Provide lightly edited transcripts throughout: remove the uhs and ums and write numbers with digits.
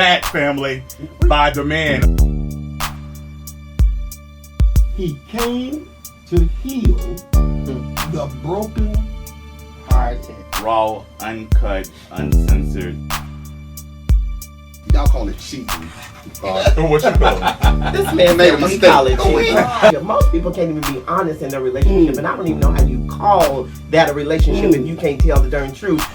attack, family, by the man. He came to heal the broken hearted. Raw, uncut, uncensored. Y'all call it cheating. What you call it? This man made a we mistake. call it cheating. Most people can't even be honest in their relationship, and I don't even know how you call that a relationship if you can't tell the darn truth.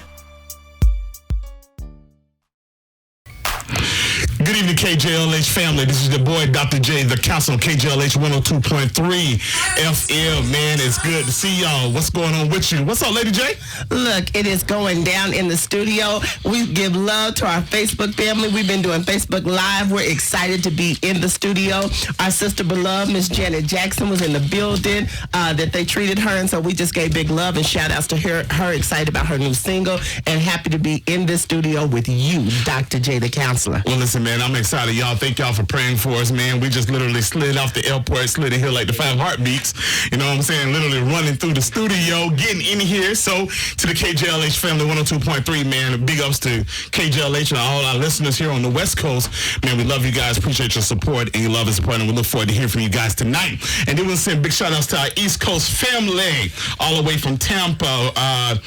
Good evening, KJLH family. This is the boy, Dr. J, the council, KJLH 102.3 FM. Man, it's good to see y'all. What's going on with you? What's up, Lady J? Look, it is going down in the studio. We give love to our Facebook family. We've been doing Facebook Live. We're excited to be in the studio. Our sister beloved, Miss Janet Jackson, was in the building that they treated her, and so we just gave big love and shout outs to her excited about her new single, and happy to be in this studio with you, Dr. J, the counselor. Well, listen, man, I'm excited. Y'all, thank y'all for praying for us, man. We just literally slid off the airport, slid in here like the 5 heartbeats. You know what I'm saying? Literally running through the studio, getting in here. So, to the KJLH family, 102.3, man, big ups to KJLH and all our listeners here on the West Coast. Man, we love you guys. Appreciate your support and your love and support, and we look forward to hearing from you guys tonight. And then we'll send big shout outs to our East Coast family, all the way from Tampa,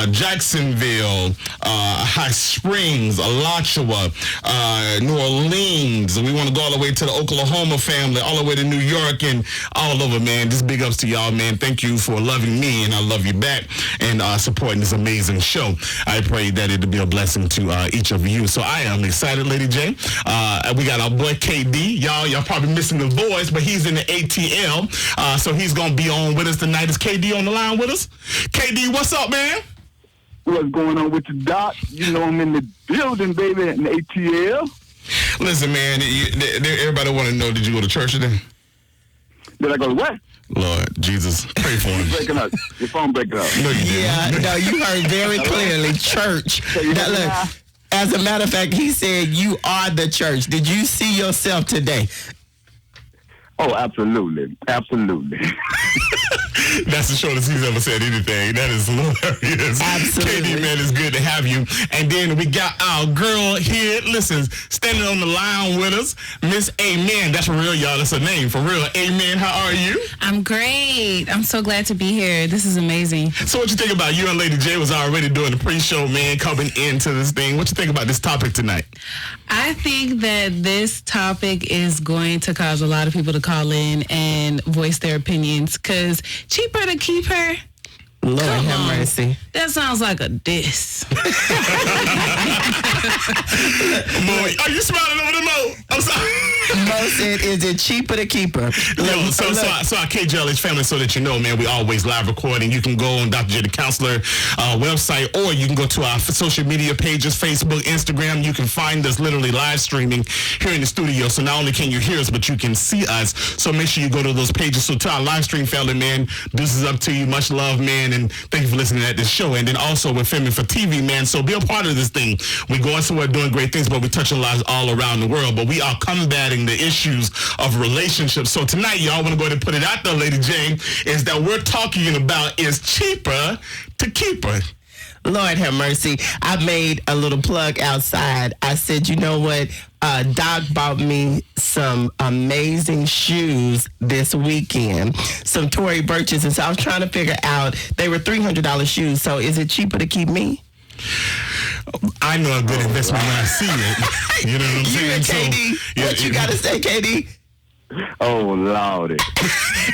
Jacksonville, High Springs, Alachua, New Orleans. We want to go all the way to the Oklahoma family, all the way to New York and all over, man. Just big ups to y'all, man. Thank you for loving me, and I love you back, and supporting this amazing show. I pray that it'll be a blessing to each of you. So I am excited, Lady J. We got our boy KD. Y'all probably missing the voice, but he's in the ATL. So he's going to be on with us tonight. Is KD on the line with us? KD, what's up, man? What's going on with you, Doc? You know I'm in the building, baby, in the ATL. Listen, man, everybody want to know, did you go to church today? Did I go to what? Lord Jesus, pray for him. Breaking up. Your phone breaking up. No, you didn't. No, you heard very clearly, church. Now, look, as a matter of fact, he said you are the church. Did you see yourself today? Oh, absolutely. Absolutely. That's the shortest he's ever said anything. That is hilarious. Absolutely. KD, man, it's good to have you. And then we got our girl here, listen, standing on the line with us, Miss Amen. That's for real, y'all. That's her name, for real. Amen, how are you? I'm great. I'm so glad to be here. This is amazing. So what you think about, you and Lady J was already doing the pre-show, man, coming into this thing. What you think about this topic tonight? I think that this topic is going to cause a lot of people to call in and voice their opinions, because cheaper to keep her. Lord have mercy. That sounds like a diss. Boy, are you smiling over the Mo? I'm sorry. Mo said, is it cheaper to keep her? Yo, so our KJLH family, so that you know, man, we always live recording. You can go on Dr. J the Counselor website, or you can go to our social media pages, Facebook, Instagram. You can find us literally live streaming here in the studio. So not only can you hear us, but you can see us. So make sure you go to those pages. So to our live stream family, man, this is up to you. Much love, man, and thank you for listening to this show. And then also we're filming for TV, man. So be a part of this thing. We're going somewhere doing great things, but we're touching lives all around the world. But we are combating the issues of relationships. So tonight, y'all want to go ahead and put it out there, Lady Jane, is that we're talking about is cheaper to keep her. Lord have mercy. I made a little plug outside. I said, you know what? Doc bought me some amazing shoes this weekend, some Tory Burches, and so I was trying to figure out, they were $300 shoes, so is it cheaper to keep me? I know a good investment when I see it. You know what I'm saying? You and KD, so, what you got to say, KD? Oh, Lordy.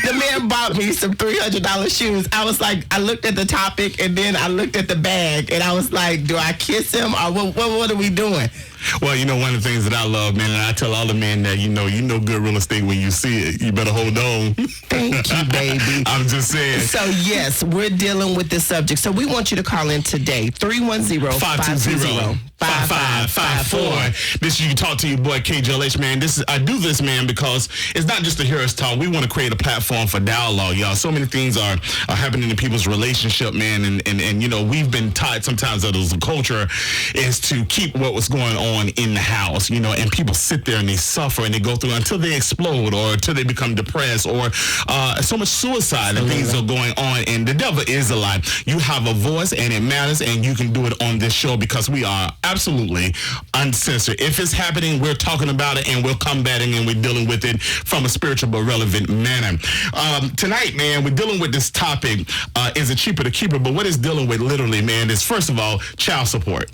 The man bought me some $300 shoes. I was like, I looked at the topic, and then I looked at the bag, and I was like, do I kiss him, or what are we doing? Well, you know, one of the things that I love, man, and I tell all the men that, you know good real estate when you see it. You better hold on. Thank you, baby. I'm just saying. So, yes, we're dealing with this subject. So, we want you to call in today, 310-520-5554. This you can talk to your boy KJLH, man. I do this, man, because it's not just to hear us talk. We want to create a platform for dialogue, y'all. So many things are happening in people's relationship, man, and you know, we've been taught sometimes that as a culture is to keep what was going on in the house, you know, and people sit there and they suffer and they go through until they explode or until they become depressed or so much suicide and things are going on, and the devil is a lie. You have a voice and it matters, and you can do it on this show because we are absolutely uncensored. If it's happening, we're talking about it and we're combating and we're dealing with it from a spiritual but relevant manner. Tonight, man, we're dealing with this topic, is it cheaper to keep it? But what it's dealing with literally, man, is first of all, child support.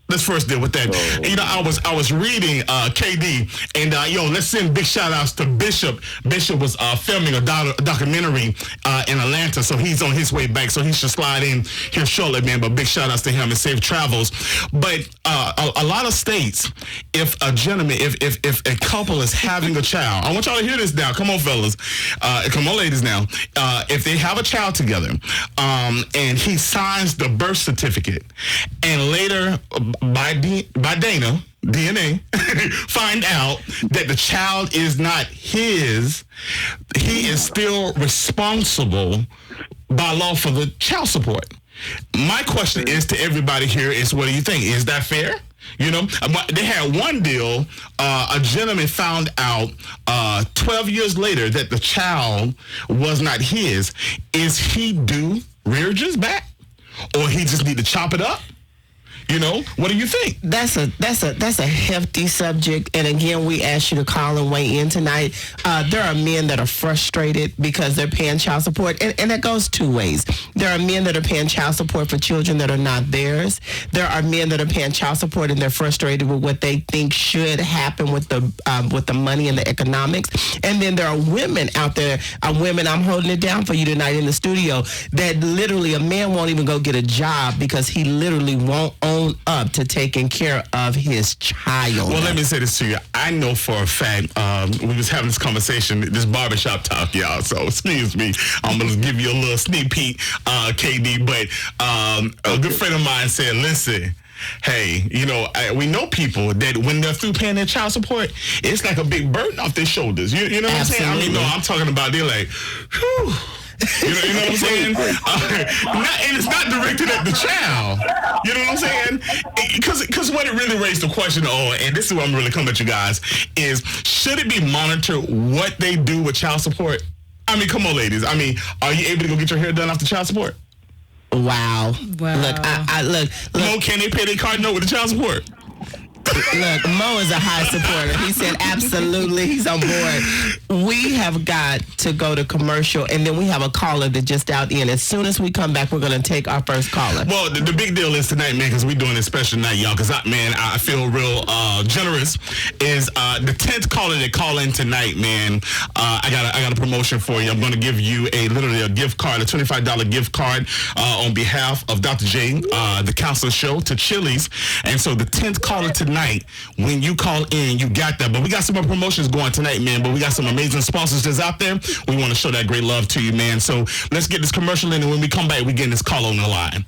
Let's first deal with that. You know, I was reading KD, and let's send big shout outs to Bishop. Bishop was filming a documentary in Atlanta, so he's on his way back, so he should slide in here shortly, man. But big shout outs to him and safe travels. But a lot of states, if a gentleman, if a couple is having a child, I want y'all to hear this now. Come on, fellas. Come on, ladies now. If they have a child together, and he signs the birth certificate, and later by DNA, find out that the child is not his, he is still responsible by law for the child support. My question is to everybody here is, what do you think? Is that fair? You know, they had one deal. A gentleman found out 12 years later that the child was not his. Is he due rearage back, or he just need to chop it up? You know, what do you think? That's a hefty subject, and again, we ask you to call and weigh in tonight. There are men that are frustrated because they're paying child support, and that goes two ways. There are men that are paying child support for children that are not theirs. There are men that are paying child support and they're frustrated with what they think should happen with the money and the economics. And then there are women out there, women, I'm holding it down for you tonight in the studio, that literally a man won't even go get a job because he literally won't own up to taking care of his child. Well, let me say this to you. I know for a fact, we was having this conversation, this barbershop talk, y'all, so excuse me. I'm going to give you a little sneak peek, KD, but a good friend of mine said, listen, hey, you know, we know people that when they're through paying their child support, it's like a big burden off their shoulders. You know what I'm saying? I mean, no, I'm talking about they're like, whew. You know what I'm saying? And it's not directed at the child. You know what I'm saying? Because what it really raised the question on, and this is where I'm really coming at you guys, is should it be monitored what they do with child support? I mean, come on, ladies. I mean, are you able to go get your hair done after child support? Wow. Look, look. Mo, can they pay their card note with the child support? Look, Mo is a high supporter. He said absolutely, he's on board. We have got to go to commercial, and then we have a caller that just out in. As soon as we come back, we're going to take our first caller. Well, the big deal is tonight, man, because we're doing a special night, y'all, because I feel real generous, is the 10th caller that call in tonight, man. I got a promotion for you. I'm going to give you literally a gift card, a $25 gift card on behalf of Dr. J, the counselor show, to Chili's. And so the 10th caller tonight, when you call in, you got that. But we got some more promotions going tonight, man. But we got some amazing sponsors that's out there. We want to show that great love to you, man. So let's get this commercial in, and when we come back, we get this call on the line.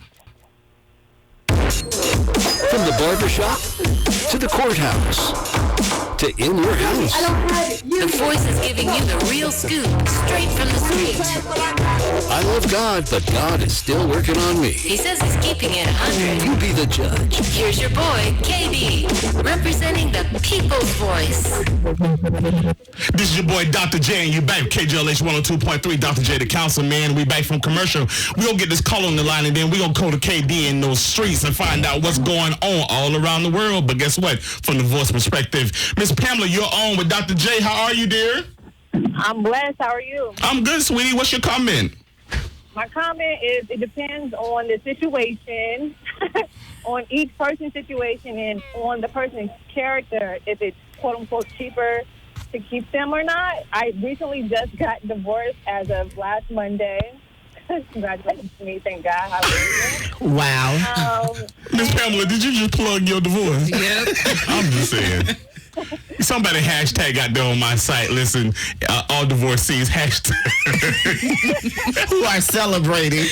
From the barbershop to the courthouse to in your house. The voice is giving you the real scoop, straight from the street. I love God, but God is still working on me. He says he's keeping it 100. You be the judge. Here's your boy, KB, representing the people's voice. This is your boy, Dr. J, and you back with KJLH 102.3, Dr. J, the council, man. We back from commercial. We gonna get this call on the line, and then we gonna go to KD in those streets and find out what's going on all around the world. But guess what? From the voice perspective, Miss Pamela, you're on with Dr. J. How are you, dear? I'm blessed. How are you? I'm good, sweetie. What's your comment? My comment is it depends on the situation, on each person's situation, and on the person's character, if it's quote-unquote cheaper to keep them or not. I recently just got divorced as of last Monday. Congratulations to me. Thank God. Hallelujah. Wow. Miss Pamela, did you just plug your divorce? Yep. I'm just saying. Somebody hashtag out there on my site. Listen, all divorcees hashtag Who are celebrating.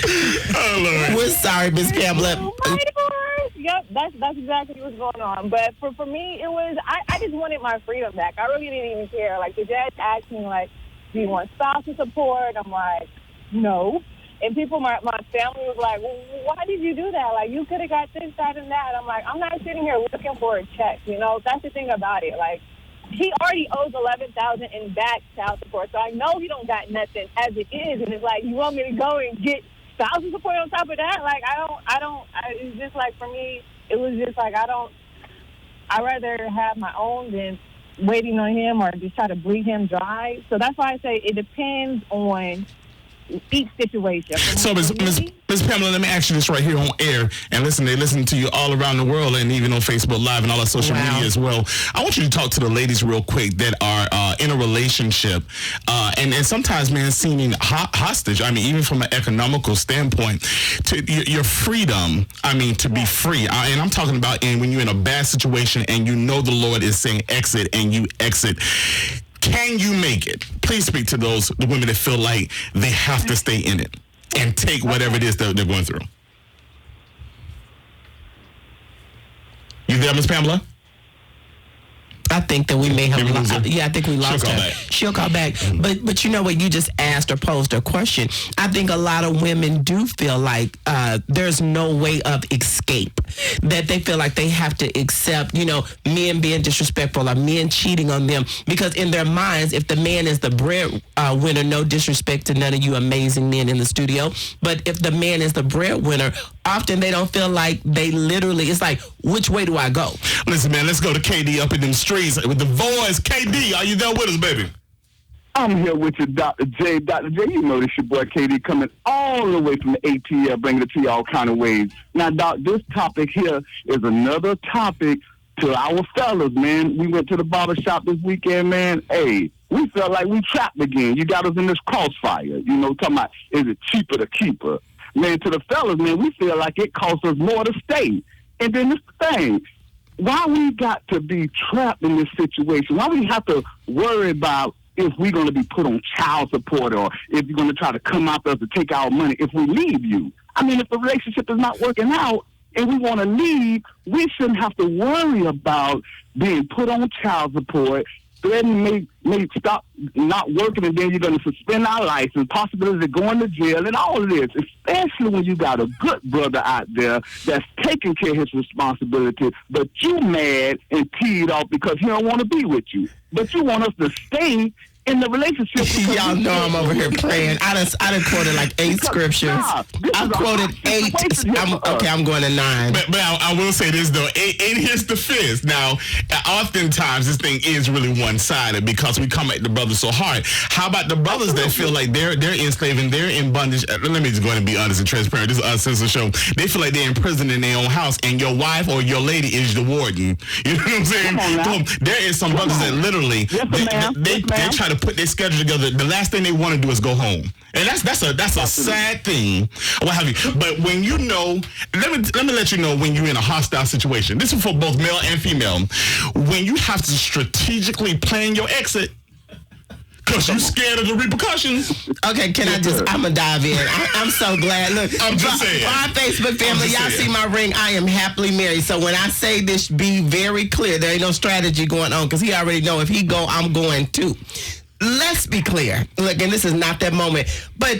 Oh, Lord. We're sorry, Miss Pamela. My divorce. Yep, that's exactly what's going on. But for me, it was, I just wanted my freedom back. I really didn't even care. Like, the judge asked me, like, do you want spousal support? I'm like, no. And people, my family was like, well, why did you do that? Like, you could have got this, that, and that. I'm like, I'm not sitting here looking for a check. You know, that's the thing about it. Like, he already owes $11,000 in back child support, so I know he don't got nothing as it is. And it's like, you want me to go and get spousal support on top of that? Like, I don't. It's just like, for me, it was just like, I don't I'd rather have my own than waiting on him or just try to bleed him dry. So that's why I say it depends on each situation. So, Ms. Pamela, let me ask you this right here on air. And listen, they listen to you all around the world and even on Facebook Live and all our social media as well. I want you to talk to the ladies real quick that are in a relationship and sometimes, man, seeming hostage. I mean, even from an economical standpoint, to your freedom, I mean, to be free. And I'm talking about when you're in a bad situation and you know the Lord is saying exit and you exit. Can you make it? Please speak to the women that feel like they have to stay in it and take whatever it is that they're going through. You there, Miss Pamela? I think that we may have lost her. Yeah, I think we lost her. Back. She'll call back. But you know what? You just asked or posed a question. I think a lot of women do feel like there's no way of escape. That they feel like they have to accept, men being disrespectful or men cheating on them. Because in their minds, if the man is the breadwinner, no disrespect to none of you amazing men in the studio, but if the man is the breadwinner, often they don't feel like they literally, it's like, which way do I go? Listen, man, let's go to KD up in them streets with the voice. KD, are you there with us, baby? I'm here with you, Dr. J. Dr. J, you know this your boy KD coming all the way from the ATL, bringing it to you all kind of ways. Now, Doc, this topic here is another topic to our fellas, man. We went to the barber shop this weekend, man. Hey, we felt like we trapped again. You got us in this crossfire, talking about, is it cheaper to keep her? Man, to the fellas, man, we feel like it costs us more to stay. And then this thing, why we got to be trapped in this situation? Why we have to worry about if we're going to be put on child support or if you're going to try to come after us to take our money if we leave you? I mean, if the relationship is not working out and we want to leave, we shouldn't have to worry about being put on child support, threatening may stop not working, and then you're going to suspend our license, possibility of going to jail, and all of this, especially when you got a good brother out there that's taking care of his responsibility, but you mad and teed off because he don't want to be with you. But you want us to stay in the relationship. Y'all know I'm over here praying. I done quoted like 8 scriptures. I quoted 8. I'm going to 9. But I will say this, though. It hits the fist. Now, oftentimes, this thing is really one-sided because we come at the brothers so hard. How about the brothers that feel like they're enslaved and they're in bondage? Let me just go ahead and be honest and transparent. This is Uncensored show. They feel like they're in prison in their own house, and your wife or your lady is the warden. You know what I'm saying? There is some brothers that literally, they try to put their schedule together. The last thing they want to do is go home, and that's a sad thing. What have you? But when you know, let me let you know when you're in a hostile situation. This is for both male and female. When you have to strategically plan your exit because you're scared of the repercussions. Okay, I'm going to dive in. I'm so glad. Look, I'm just saying. For our Facebook family, y'all see my ring. I am happily married. So when I say this, be very clear. There ain't no strategy going on because he already know if he go, I'm going too. Let's be clear. Look, and this is not that moment. But,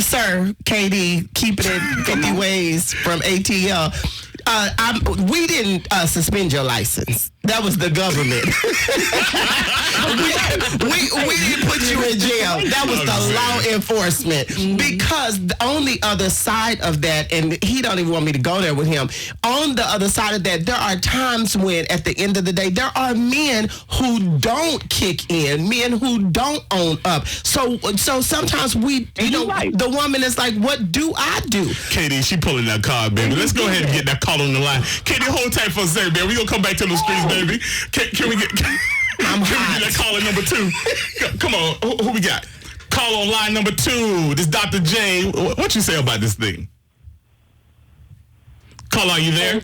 sir, KD, keeping it 50 ways from ATL, we didn't suspend your license. That was the government. we didn't put you in jail. That was the law enforcement. Because on the other side of that, and he don't even want me to go there with him, on the other side of that, there are times when, at the end of the day, there are men who don't kick in, men who don't own up. So sometimes the woman is like, what do I do? Katie, she pulling that card, baby. Let's go ahead and get that call on the line. Katie, hold tight for a second, baby. We're going to come back to the streets, baby. Can we get that caller number 2? Come on, who we got? Call on line number 2. This Dr. J. What you say about this thing? Caller, are you there?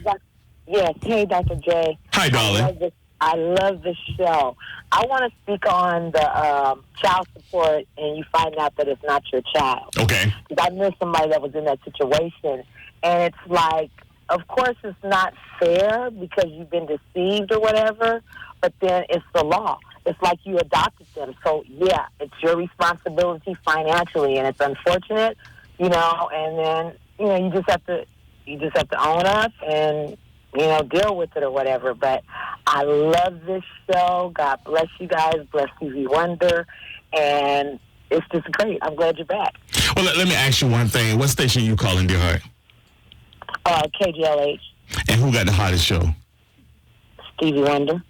Yes. Hey, Dr. J. Hi, darling. I love this show. I want to speak on the child support, and you find out that it's not your child. Okay. Because I knew somebody that was in that situation, and it's like, of course, it's not fair because you've been deceived or whatever, but then it's the law. It's like you adopted them. So, yeah, it's your responsibility financially, and it's unfortunate, and then, you just have to own up and, deal with it or whatever. But I love this show. God bless you guys. Bless TV Wonder. And it's just great. I'm glad you're back. Well, let me ask you one thing. What station you calling, dear heart? KJLH. And who got the hottest show? Stevie Wonder,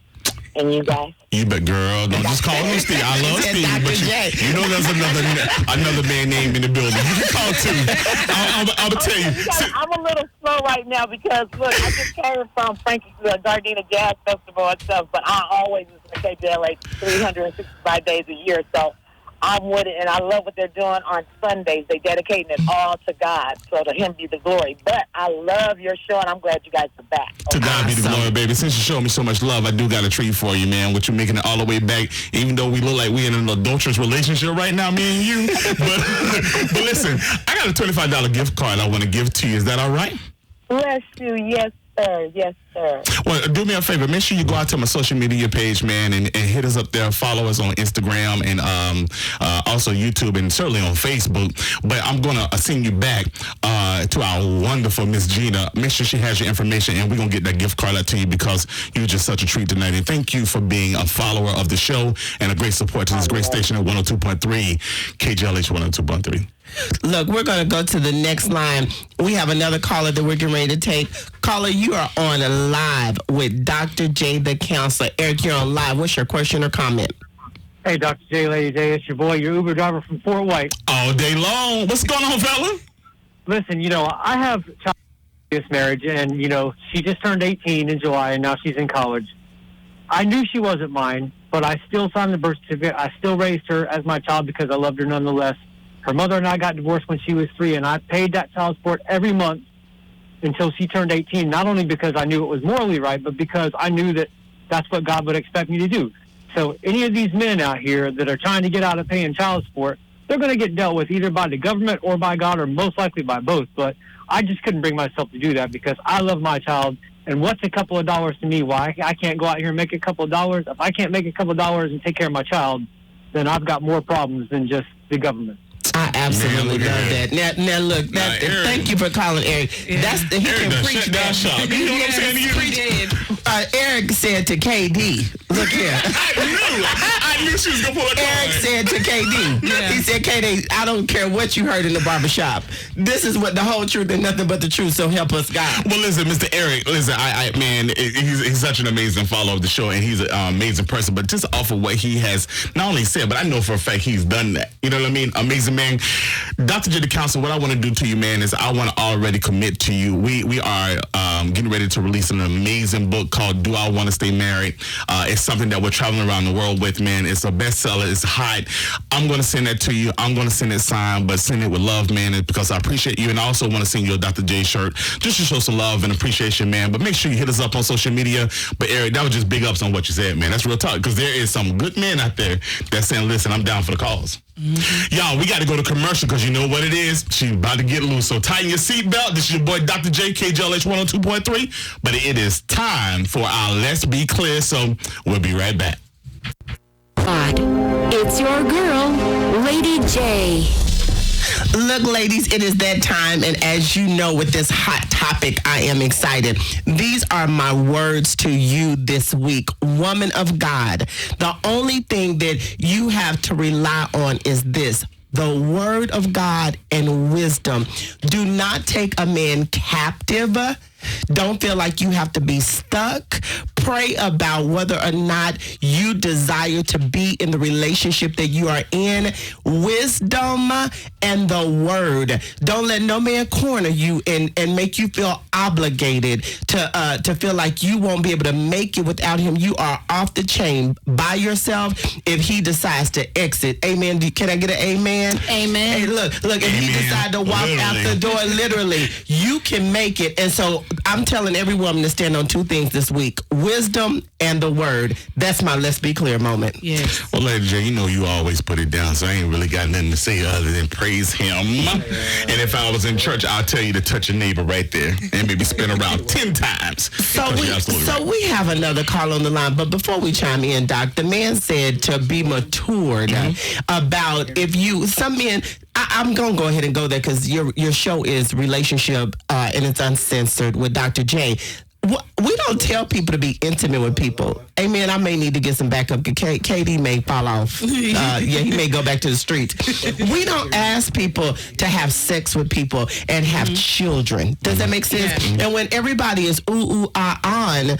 and you guys. You bet, girl. Don't just call him Steve. I love Steve, but you know there's another man named in the building. You can call too. I'm gonna tell you. I'm a little slow right now because look, I just came from Frankie's Gardena Jazz Festival and stuff, but I always listen to KJLH 365 days a year, so I'm with it, and I love what they're doing on Sundays. They dedicating it all to God, so to Him be the glory. But I love your show, and I'm glad you guys are back. To God be the glory, baby. Since you showed me so much love, I do got a treat for you, man. With you making it all the way back, even though we look like we in an adulterous relationship right now, me and you. But listen, I got a $25 gift card I want to give to you. Is that all right? Bless you. Yes, sir. Yes, sir. Well, do me a favor. Make sure you go out to my social media page, man, and hit us up there. Follow us on Instagram and also YouTube and certainly on Facebook. But I'm going to send you back to our wonderful Miss Gina. Make sure she has your information, and we're going to get that gift card out to you because you were just such a treat tonight. And thank you for being a follower of the show and a great support to this great station at 102.3, KJLH 102.3. Look, we're going to go to the next line. We have another caller that we're getting ready to take. Caller, you are on live with Dr. J, the counselor. Eric, you're on live. What's your question or comment? Hey, Dr. J, Lady J, it's your boy, your Uber driver from Fort White. All day long. What's going on, fella? Listen, I have child this marriage, and, she just turned 18 in July, and now she's in college. I knew she wasn't mine, but I still signed the birth certificate. I still raised her as my child because I loved her nonetheless. Her mother and I got divorced when she was 3, and I paid that child support every month until she turned 18, not only because I knew it was morally right, but because I knew that that's what God would expect me to do. So any of these men out here that are trying to get out of paying child support, they're going to get dealt with either by the government or by God, or most likely by both. But I just couldn't bring myself to do that because I love my child. And what's a couple of dollars to me? Why I can't go out here and make a couple of dollars? If I can't make a couple of dollars and take care of my child, then I've got more problems than just the government. I absolutely love that. Now look, thank you for calling Eric. Yeah. He can preach that. You know what I'm saying to you? Eric said to KD, look here. I knew she was going to pull a card. Eric said to KD, he said, KD, I don't care what you heard in the barbershop. This is what the whole truth and nothing but the truth, so help us God. Well, listen, Mr. Eric, he's such an amazing follower of the show, and he's an amazing person, but just off of what he has not only said, but I know for a fact he's done that. You know what I mean? Amazing man. Dr. J, the counselor, what I want to do to you, man, is I want to already commit to you. We are getting ready to release an amazing book called Do I Want to Stay Married? It's something that we're traveling around the world with, man. It's a bestseller. It's hot. I'm going to send that to you. I'm going to send it signed, but send it with love, man, because I appreciate you, and I also want to send you a Dr. J shirt just to show some love and appreciation, man. But make sure you hit us up on social media. But, Eric, that was just big ups on what you said, man. That's real talk, because there is some good men out there that's saying, listen, I'm down for the cause. Mm-hmm. Y'all, we got to go to commercial because you know what it is. She's about to get loose. So tighten your seatbelt. This is your boy, Dr. J, KJLH 102.3. But it is time for our Let's Be Clear. So we'll be right back. It's your girl, Lady J. Look, ladies, it is that time, and as you know, with this hot topic, I am excited. These are my words to you this week. Woman of God, the only thing that you have to rely on is this: the word of God and wisdom. Do not take a man captive. Don't feel like you have to be stuck. Pray about whether or not you desire to be in the relationship that you are in. Wisdom and the word. Don't let no man corner you and make you feel obligated to feel like you won't be able to make it without him. You are off the chain by yourself if he decides to exit. Amen. Can I get an amen? Amen. Hey, look, if he decides to walk out the door, literally, you can make it. And so I'm telling every woman to stand on two things this week: wisdom and the word. That's my Let's Be Clear moment. Yes. Well, Lady J, you know you always put it down, so I ain't really got nothing to say other than praise him. And if I was in church, I'll tell you to touch your neighbor right there and maybe spin around 10 times. So we have another call on the line, but before we chime in, Doc, the man said to be matured about some men. I'm going to go ahead and go there because your show is relationship and it's uncensored with Dr. J. we don't tell people to be intimate with people. Amen. I may need to get some backup. KD may fall off. He may go back to the streets. We don't ask people to have sex with people and have children. Does that make sense? Yeah. And when everybody is on,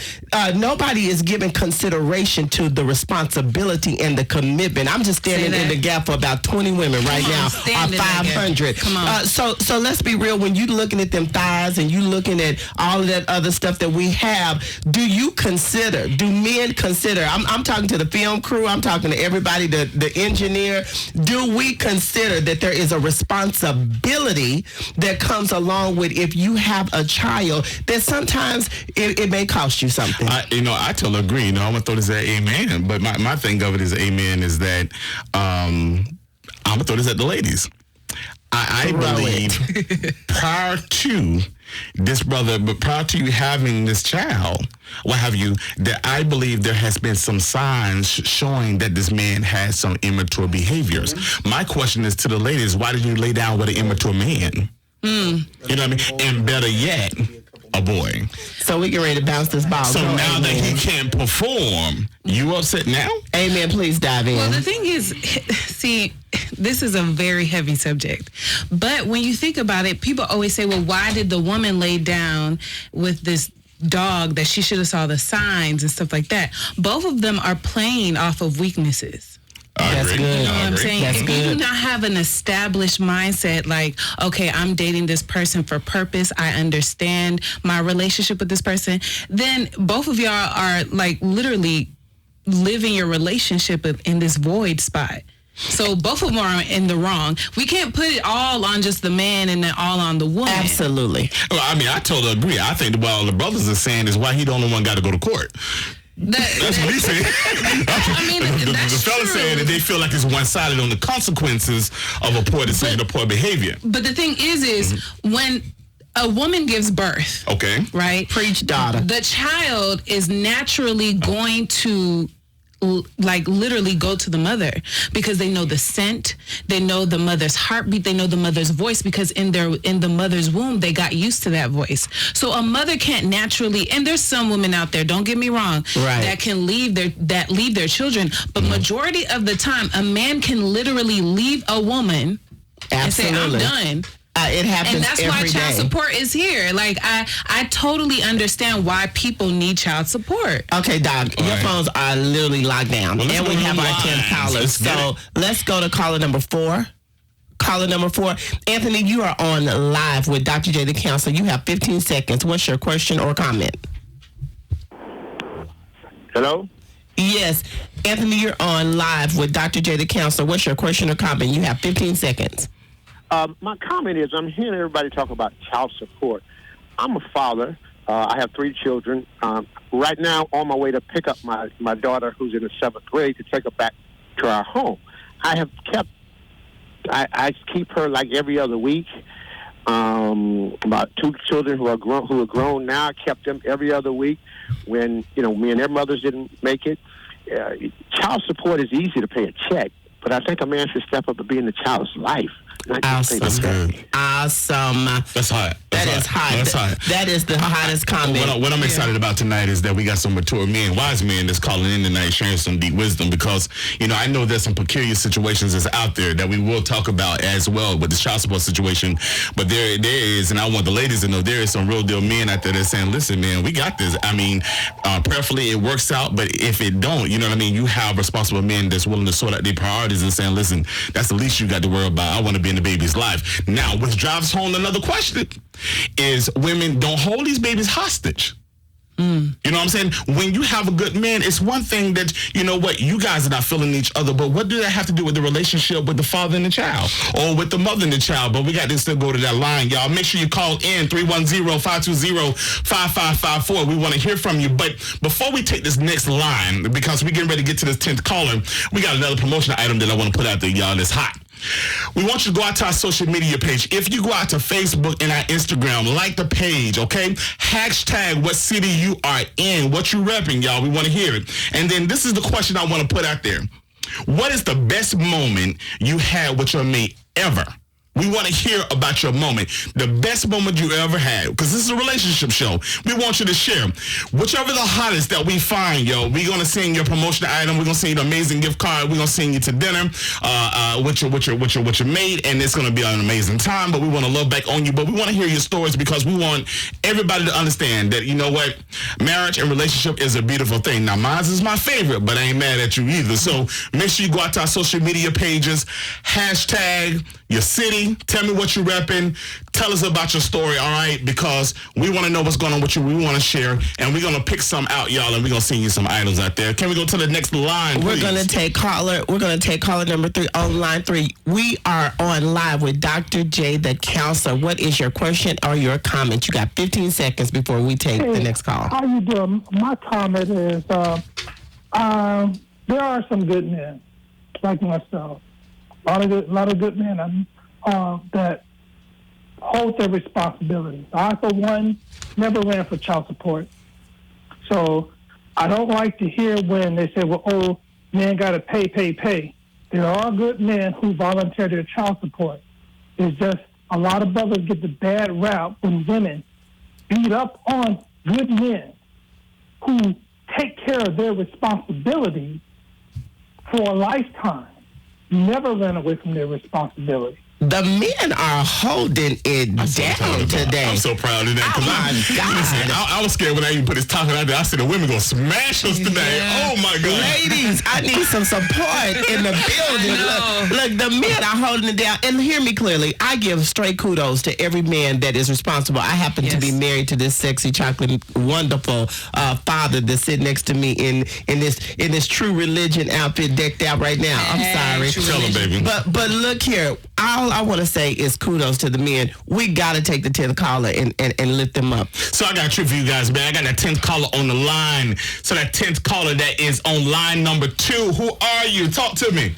nobody is giving consideration to the responsibility and the commitment. I'm just standing in the gap for about 20 women right now, or 500. Come on. So let's be real. When you looking at them thighs and you looking at all of that other stuff that we have, do men consider, I'm talking to the film crew, I'm talking to everybody, the engineer, do we consider that there is a responsibility that comes along with if you have a child, that sometimes it may cost you something? I totally agree. I'm going to throw this at amen, but my thing of it is amen is that I'm going to throw this at the ladies. I believe prior to this brother, but prior to you having this child, what have you, that I believe there has been some signs showing that this man has some immature behaviors. My question is to the ladies, why did you lay down with an immature man? You know what I mean? And better yet, a boy. So we get ready to bounce this ball. So now that he can't perform, you upset now? Amen. Please dive in. Well, the thing is, see, this is a very heavy subject. But when you think about it, people always say, well, why did the woman lay down with this dog that she should have saw the signs and stuff like that? Both of them are playing off of weaknesses. That's good. You know what I'm saying? That's if good. you do not have an established mindset like, okay, I'm dating this person for purpose, I understand my relationship with this person, then both of y'all are like literally living your relationship in this void spot. So both of them are in the wrong. We can't put it all on just the man and then all on the woman. Absolutely. Well, I mean, I totally agree. I think what all the brothers are saying is why he the only one got to go to court. That's what he's saying. I mean, the fellas saying that they feel like it's one-sided on the consequences of a poor decision or poor behavior. But the thing is when a woman gives birth, okay, right? Preach, daughter. The child is naturally going to like literally go to the mother because they know the scent, they know the mother's heartbeat, they know the mother's voice because in the mother's womb they got used to that voice. So a mother can't naturally, and there's some women out there, don't get me wrong, that can leave their children, but majority of the time a man can literally leave a woman and say, I'm done. It happens and that's why child support is here. Like I totally understand why people need child support. Okay, Doc, your phones are literally locked down, and we have our 10 callers. So let's go to caller number 4. Caller number 4, Anthony, you are on live with Dr. J, the counselor. You have 15 seconds. What's your question or comment? Hello. Yes, Anthony, you're on live with Dr. J, the counselor. What's your question or comment? You have 15 seconds. My comment is I'm hearing everybody talk about child support. I'm a father. I have 3 children. Right now, on my way to pick up my daughter who's in the 7th grade to take her back to our home. I keep her like every other week. About 2 children who are grown now. I kept them every other week when, me and their mothers didn't make it. Child support is easy to pay a check, but I think a man should step up and be in the child's life. Awesome. That's good. Awesome. That's hot. That is hot. That is the hottest comment. What I'm excited about tonight is that we got some mature men, wise men that's calling in tonight, sharing some deep wisdom because, I know there's some peculiar situations that's out there that we will talk about as well with the child support situation. But there is, and I want the ladies to know, there is some real deal men out there that's saying, listen, man, we got this. I mean, prayerfully it works out, but if it don't, you know what I mean? You have responsible men that's willing to sort out their priorities and saying, listen, that's the least you got to worry about. I want to be in the baby's life. Now, which drives home another question is women don't hold these babies hostage. You know what I'm saying? When you have a good man, it's one thing that, you guys are not feeling each other, but what do that have to do with the relationship with the father and the child or with the mother and the child? But we got to still go to that line, y'all. Make sure you call in 310-520-5554. We want to hear from you. But before we take this next line, because we're getting ready to get to this 10th caller, we got another promotional item that I want to put out there, y'all, that's hot. We want you to go out to our social media page. If you go out to Facebook and our Instagram, like the page, okay? Hashtag what city you are in, what you repping, y'all. We want to hear it. And then this is the question I want to put out there. What is the best moment you had with your mate ever? We want to hear about your moment, the best moment you ever had, because this is a relationship show. We want you to share. Whichever the hottest that we find, yo, we're going to send you a promotion item. We're going to send you an amazing gift card. We're going to send you to dinner with your mate, and it's going to be an amazing time, but we want to love back on you. But we want to hear your stories because we want everybody to understand that, you know what, marriage and relationship is a beautiful thing. Now, mine is my favorite, but I ain't mad at you either. So make sure you go out to our social media pages, hashtag your city, tell me what you're repping, tell us about your story, all right? Because we want to know what's going on with you. We want to share, and we're going to pick some out, y'all, and we're going to send you some items out there. Can we go to the next line, please? We're going to take caller number 3 on line 3. We are on live with Dr. J, the counselor. What is your question or your comment? You got 15 seconds before we take the next call. How you doing? My comment is there are some good men like myself. A lot of good men that hold their responsibilities. I, for one, never ran for child support. So I don't like to hear when they say, well, oh, men got to pay. There are good men who volunteer their child support. It's just a lot of brothers get the bad rap when women beat up on good men who take care of their responsibilities for a lifetime. Never ran away from their responsibility. The men are holding it down today. I'm so proud of that. Oh, my God. Listen, I was scared when I even put this topic out there. I said the women going to smash us today. Yeah. Oh, my God. Ladies, I need some support in the building. Look, the men are holding it down. And hear me clearly. I give straight kudos to every man that is responsible. I happen to be married to this sexy, chocolate, wonderful father that's sitting next to me in this true religion outfit decked out right now. I'm sorry. Tell him, baby. But look here. All I want to say is kudos to the men. We got to take the 10th caller and lift them up. So I got a trick for you guys, man. I got that 10th caller on the line. So that 10th caller that is on line number 2. Who are you? Talk to me.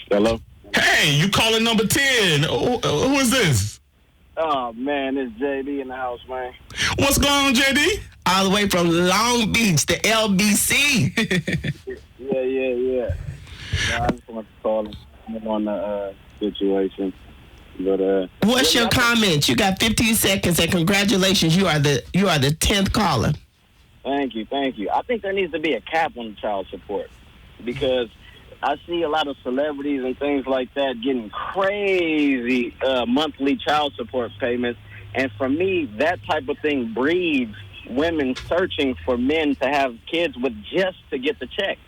Hello? Hey, you calling number 10. Who is this? Oh, man, it's JD in the house, man. What's going on, JD? All the way from Long Beach, the LBC. Yeah. I just want to call him on the situation. But what's your comment? You got 15 seconds, and congratulations, you are the 10th caller. Thank you. I think there needs to be a cap on child support because I see a lot of celebrities and things like that getting crazy monthly child support payments, and for me, that type of thing breeds women searching for men to have kids with just to get the check.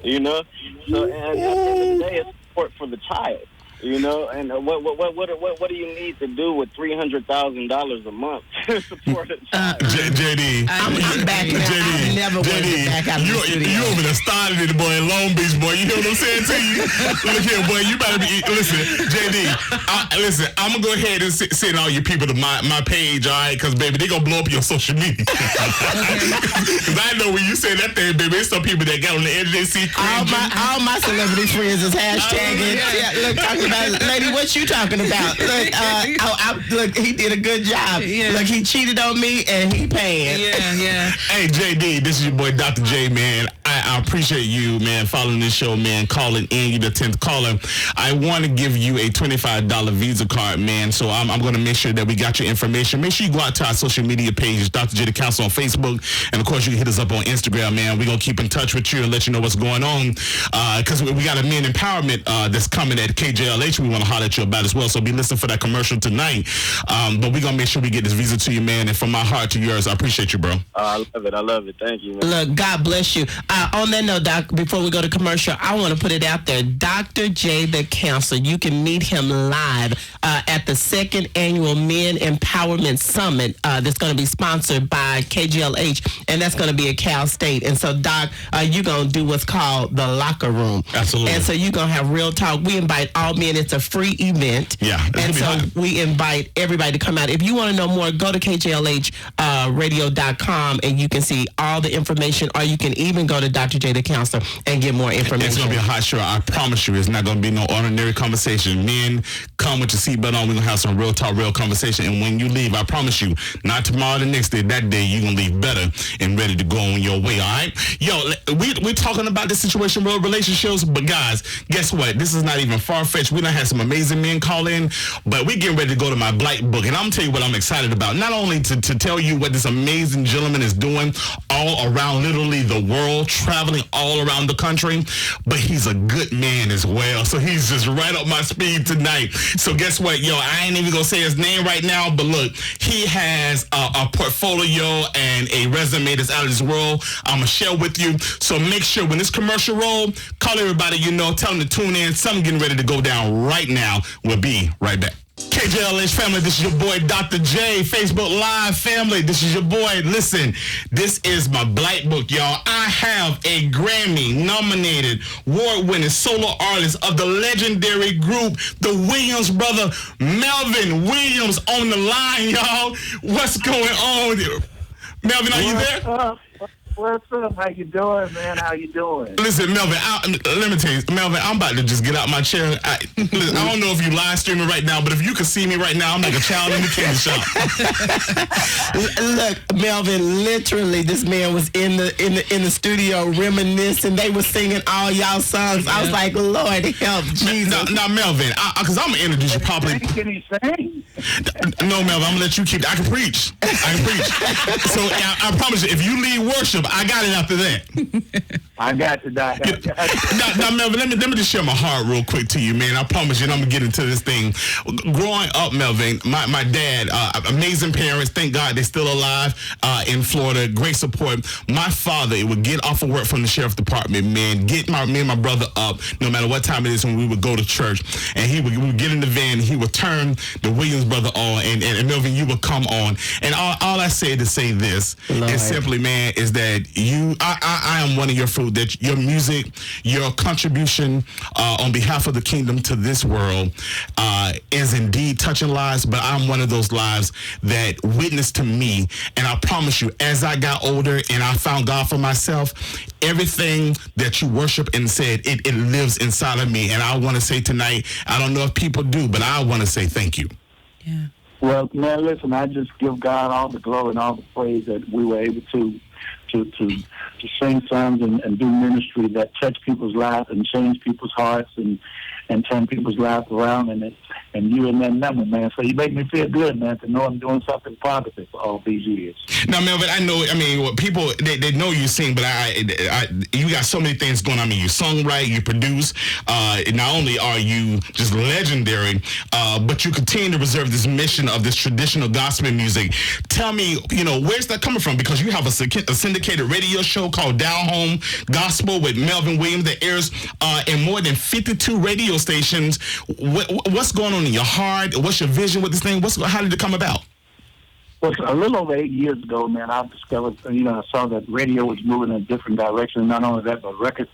You know, so and at the end of the day, it's support for the child. You know, and what do you need to do with $300,000 a month to support a child? JD, I'm backing out. I never wanted to back out of the studio. You over there started it, boy, in Long Beach, boy. You know what I'm saying to you? Look here, boy, you better be, listen, JD, I'm going to go ahead and send all your people to my page, all right? Because, baby, they going to blow up your social media. Because I know when you say that thing, baby, it's some people that got on the edge of their seat. All my celebrity friends is hashtagging. Look, talking about, lady, what you talking about? Look, look, he did a good job. Yeah. Look, he cheated on me and he paying. Yeah. Hey, JD, this is your boy, Dr. J, man. I appreciate you, man, following this show, man, calling in. You the 10th caller. I want to give you a $25 Visa card, man, so I'm going to make sure that we got your information. Make sure you go out to our social media pages, Dr. J, the Council on Facebook, and, of course, you can hit us up on Instagram, man. We're going to keep in touch with you and let you know what's going on because we got a men empowerment that's coming at KJLH we want to holler at you about as well, so be listening for that commercial tonight. But we're going to make sure we get this Visa to you, man, and from my heart to yours, I appreciate you, bro. I love it. Thank you, man. Look, God bless you. On that note, Doc, before we go to commercial, I want to put it out there. Dr. J, the counselor, you can meet him live at the 2nd Annual Men Empowerment Summit that's going to be sponsored by KJLH, and that's going to be at Cal State. And so, Doc, you're going to do what's called the locker room. Absolutely. And so you're going to have real talk. We invite all men. It's a free event. Yeah. And so we invite everybody to come out. If you want to know more, go to KJLH radio.com and you can see all the information, or you can even go to Dr. J, the counselor, and get more information. It's going to be a hot show. I promise you. It's not going to be no ordinary conversation. Men, come with your seatbelt on. We're going to have some real talk, real conversation. And when you leave, I promise you, not tomorrow, the next day, that day, you're going to leave better and ready to go on your way, all right? Yo, we're talking about this situation, real relationships, but guys, guess what? This is not even far-fetched. We done had some amazing men call in, but we're getting ready to go to my Black book. And I'm going to tell you what I'm excited about. Not only to tell you what this amazing gentleman is doing all around literally the world, traveling all around the country, but he's a good man as well. So he's just right up my speed tonight. So guess what? Yo, I ain't even going to say his name right now, but look, he has a portfolio and a resume that's out of this world. I'm going to share with you. So make sure when this commercial roll, call everybody you know, tell them to tune in. Something getting ready to go down right now. We'll be right back. KJLH family, this is your boy Dr. J. Facebook Live family, this is your boy. Listen, this is my Black book, y'all. I have a Grammy-nominated, award-winning solo artist of the legendary group, the Williams brother, Melvin Williams, on the line, y'all. What's going on? Melvin, are you there? What's up? How you doing, man? How you doing? Listen, Melvin, let me tell you, Melvin, I'm about to just get out my chair. I don't know if you live streaming right now, but if you could see me right now, I'm like a child in the candy shop. Look, Melvin, literally, this man was in the studio reminiscing. They were singing all y'all songs. I was like, Lord help, Jesus. Now, Melvin, because I'm gonna introduce you properly. Can he sing? No, Melvin, I'm gonna let you keep. I can preach. So I promise you, if you lead worship, I got it after that. I got you, Doc. Now, Melvin, let me just share my heart real quick to you, man. I promise you, and I'm going to get into this thing. Growing up, Melvin, my dad, amazing parents, thank God they're still alive in Florida, great support. My father, it would get off of work from the sheriff's department, man, get me and my brother up, no matter what time it is when we would go to church, and we would get in the van, and he would turn the Williams brother on, and Melvin, you would come on. And all I say to say this is simply, man, is that I am one of your fruit, that your music, your contribution on behalf of the kingdom to this world is indeed touching lives, but I'm one of those lives that witnessed to me. And I promise you, as I got older and I found God for myself, everything that you worship and said, it lives inside of me. And I want to say tonight, I don't know if people do, but I want to say thank you. Yeah. Well, man, listen, I just give God all the glory and all the praise that we were able to sing songs and do ministry that touch people's lives and change people's hearts and turn people's lives around, and you in that number, man. So you make me feel good, man, to know I'm doing something positive for all these years. Now, Melvin, I know, people, they know you sing, but you got so many things going on. I mean, you songwrite, you produce. Not only are you just legendary, but you continue to preserve this mission of this traditional gospel music. Tell me, where's that coming from? Because you have a syndicated radio show called Down Home Gospel with Melvin Williams that airs in more than 52 radio stations. What's going on in your heart? What's your vision with this thing? How did it come about? Well, a little over 8 years ago, man, I discovered, I saw that radio was moving in a different direction. Not only that, but record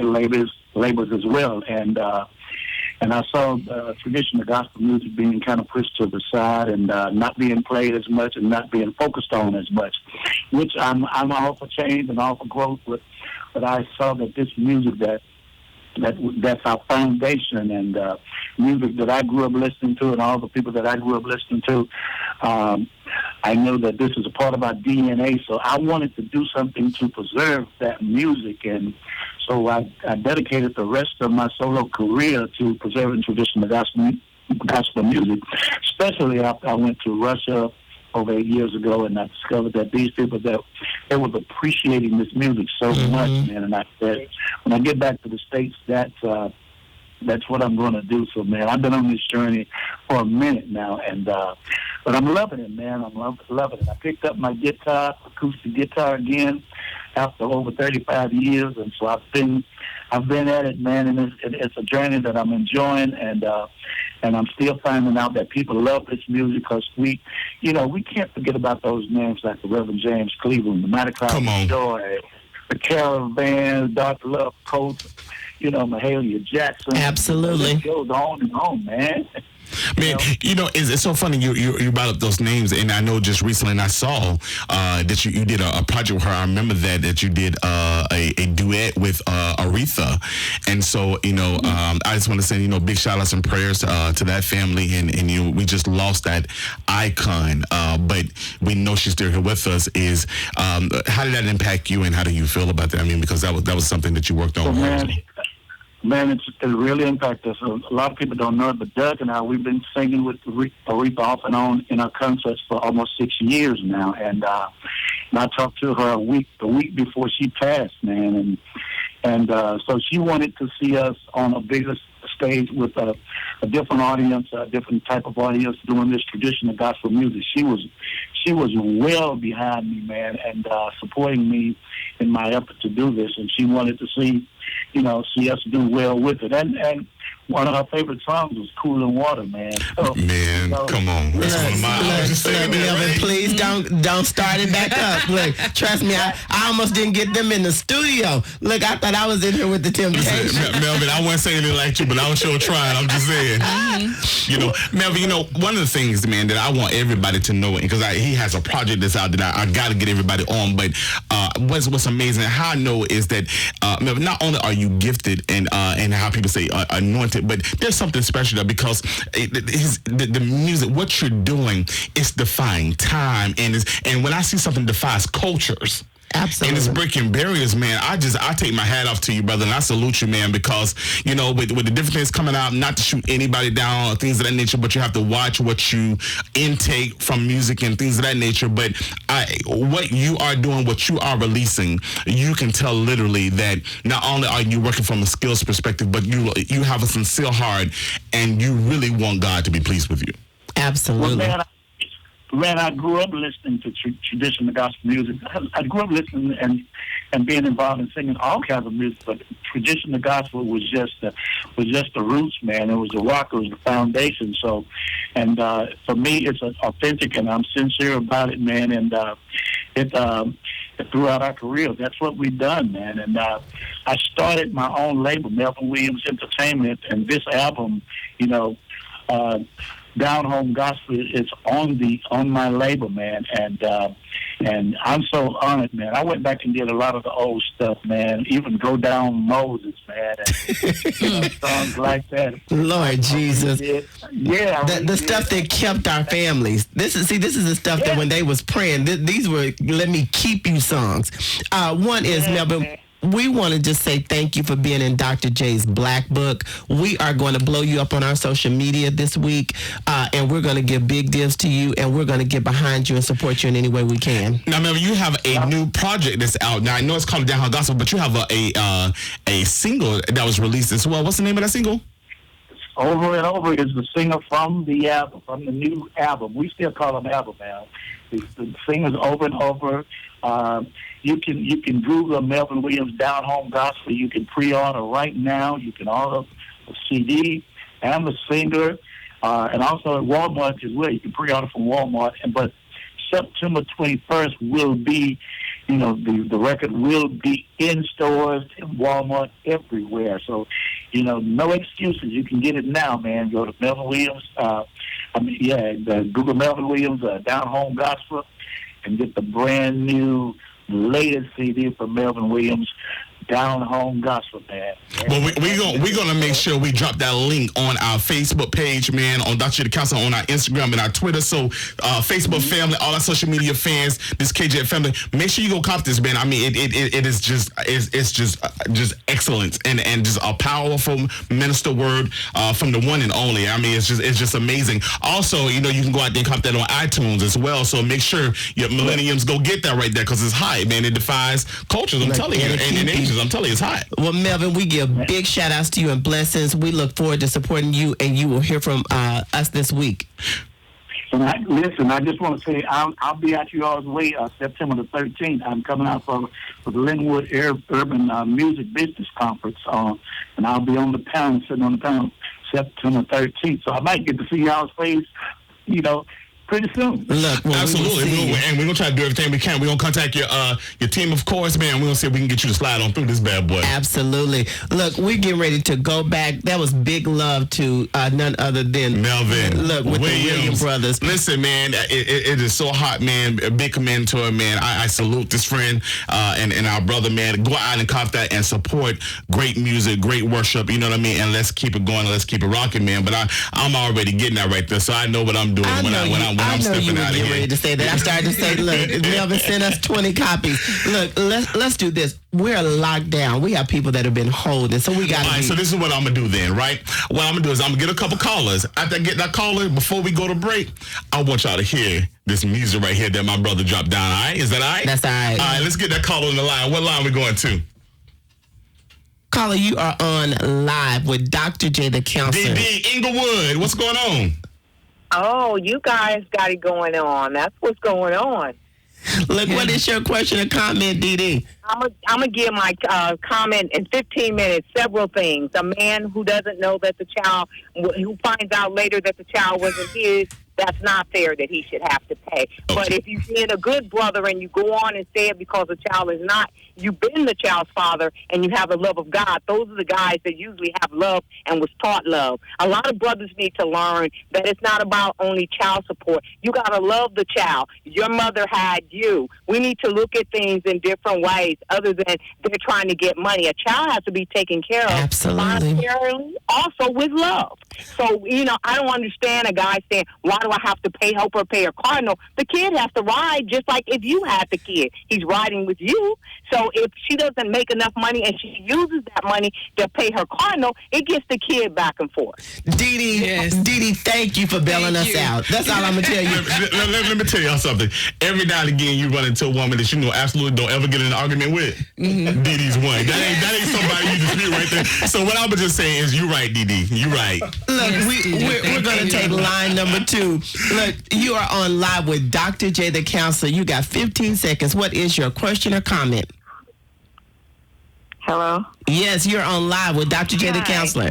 labels as well. And I saw traditional gospel music being kind of pushed to the side and not being played as much and not being focused on as much, which I'm all for change and all for growth. But I saw that this music that's our foundation, and music that I grew up listening to and all the people that I grew up listening to, I know that this is a part of our DNA, so I wanted to do something to preserve that music, and so I dedicated the rest of my solo career to preserving traditional gospel music, especially after I went to Russia over 8 years ago, and I discovered that these people, they were appreciating this music so much, man. And I said, when I get back to the States, that's what I'm going to do. So, man, I've been on this journey for a minute now, and but I'm loving it, man. I'm loving it. I picked up my guitar, acoustic guitar again, after over 35 years, and so I've been at it, man. And it's a journey that I'm enjoying, and I'm still finding out that people love this music because we can't forget about those names like the Reverend James Cleveland, the Mighty Cloud of Joy, the Caravan, Dr. Love Coates, Mahalia Jackson. Absolutely. It goes on and on, man. Man, it's so funny you brought up those names, and I know just recently, and I saw that you did a project with her. I remember that you did a duet with Aretha, and so I just want to send big shout outs and prayers to that family, and we just lost that icon, but we know she's still here with us. How did that impact you, and how do you feel about that? I mean, because that was something that you worked on. Man, it really impacted us. A lot of people don't know it, but Doug and I, we've been singing with Aretha off and on in our concerts for almost 6 years now. And I talked to her a week before she passed, man. And so she wanted to see us on a bigger stage with a different audience, a different type of audience doing this traditional gospel music. She was well behind me, man, and supporting me in my effort to do this. And she wanted to see us do well with it. And one of her favorite songs was Cool and Water, man. So, come on. That's one of mine. Melvin, please don't start it back up. Look, trust me, I almost didn't get them in the studio. Look, I thought I was in here with the Temptations. Melvin, I wasn't saying anything like you, but I was sure trying. I'm just saying. Melvin, one of the things, man, that I want everybody to know, because he has a project that's out that I got to get everybody on, but what's amazing, how I know is that, Melvin, not only are you gifted and how people say anointed, but there's something special there, because the music, what you're doing, is defying time, and when I see something defies cultures, absolutely, and it's breaking barriers, man, I take my hat off to you, brother, and I salute you, man, because with the different things coming out, not to shoot anybody down or things of that nature, but you have to watch what you intake from music and things of that nature. But what you are doing, what you are releasing, you can tell literally that not only are you working from a skills perspective, but you have a sincere heart, and you really want God to be pleased with you. Absolutely. Well, man, I grew up listening to traditional gospel music. I grew up listening and being involved in singing all kinds of music, but traditional gospel was just the roots, man. It was the rock, it was the foundation. So, and for me, it's authentic, and I'm sincere about it, man. And throughout our career, that's what we've done, man. And I started my own label, Melvin Williams Entertainment, and this album, Down Home Gospel, is on my label, man, and I'm so honored, man. I went back and did a lot of the old stuff, man. Even Go Down Moses, man, and songs like that. Lord Jesus, yeah, the stuff that kept our families. This is the stuff that when they was praying, these were "Let Me Keep You" songs. One is Melvin. We want to just say thank you for being in Dr. J's Black Book. We are going to blow you up on our social media this week, and we're going to give big deals to you, and we're going to get behind you and support you in any way we can. Now, remember, you have a new project that's out. Now, I know it's called Down Home Gospel, but you have a single that was released as well. What's the name of that single? Over and Over is the singer from the album, from the new album. We still call them album now. The singer's Over and Over. You can Google Melvin Williams Down Home Gospel. You can pre-order right now. You can order the CD and the single, and also at Walmart as well. You can pre-order from Walmart. But September 21st will be, the record will be in stores, in Walmart, everywhere. So, no excuses. You can get it now, man. Go to Melvin Williams. Google Melvin Williams Down Home Gospel and get the brand new latest CD from Melvin Williams, Down Home Gospel, man. Well, we're gonna make sure we drop that link on our Facebook page, man, on Dr. the Counselor, on our Instagram and our Twitter. So, Facebook family, all our social media fans, this KJ family, make sure you go cop this, man. I mean, it is just excellent and just a powerful minister word from the one and only. I mean, it's just amazing. Also, you can go out there and cop that on iTunes as well. So make sure your millenniums go get that right there, because it's hot, man. It defies cultures. I'm telling you, and ages. I'm telling you, it's hot. Well, Melvin, we give big shout outs to you and blessings. We look forward to supporting you, and you will hear from us this week. And I just want to say I'll be at you all's way September the 13th. I'm coming out for the Linwood Urban Music Business Conference, and I'll be on the panel, sitting on the panel September 13th. So I might get to see y'all's face, pretty soon. Look, absolutely. And we're gonna try to do everything we can. We're gonna contact your team, of course, man. We're gonna see if we can get you to slide on through this bad boy. Absolutely. Look, we're getting ready to go back. That was big love to none other than Melvin. Look, with Williams. the Williams brothers. Listen, man, it is so hot, man. A big mentor, man. I salute this friend and our brother, man. Go out and cop that and support great music, great worship. You know what I mean? And let's keep it going. Let's keep it rocking, man. But I'm already getting that right there, so I know what I'm doing when I'm stepping out of here. Ready to say that. I started to say, look, Melvin sent us 20 copies. Look, let's do this. We're locked down. We have people that have been holding, so we got. All right, so this is what I'm gonna do then, right? What I'm gonna do is I'm gonna get a couple callers. After I get that caller, before we go to break, I want y'all to hear this music right here that my brother dropped down. All right, is that all right? That's all right. All right, let's get that caller on the line. What line we going to? Caller, you are on live with Dr. J, the counselor. DD Inglewood, what's going on? Oh, you guys got it going on. That's what's going on. Look, what is your question or comment, DD? I'm gonna give my comment in 15 minutes. Several things. A man who doesn't know that the child, who finds out later that the child wasn't his, that's not fair that he should have to pay. Okay. But if you've been a good brother and you go on and say it because the child is not, you've been the child's father and you have the love of God, those are the guys that usually have love and was taught love. A lot of brothers need to learn that it's not about only child support. You got to love the child. Your mother had you. We need to look at things in different ways other than they're trying to get money. A child has to be taken care of. Absolutely. Monetarily, also with love. So, I don't understand a guy saying, why do I have to help her pay her car? No, the kid has to ride just like if you had the kid. He's riding with you. So if she doesn't make enough money and she uses that money to pay her car note, it gets the kid back and forth. Dee, thank you for bailing us out. That's all I'm going to tell you. Let me tell y'all something. Every now and again, you run into a woman that you know absolutely don't ever get in an argument with. Mm-hmm. Didi's one. That ain't somebody you dispute right there. So what I was just saying is, you right, Didi. You right. Look, we're going to take line number 2. Look, you are on live with Dr. J, the counselor. You got 15 seconds. What is your question or comment? Hello? Yes, you're on live with Dr. J, the counselor.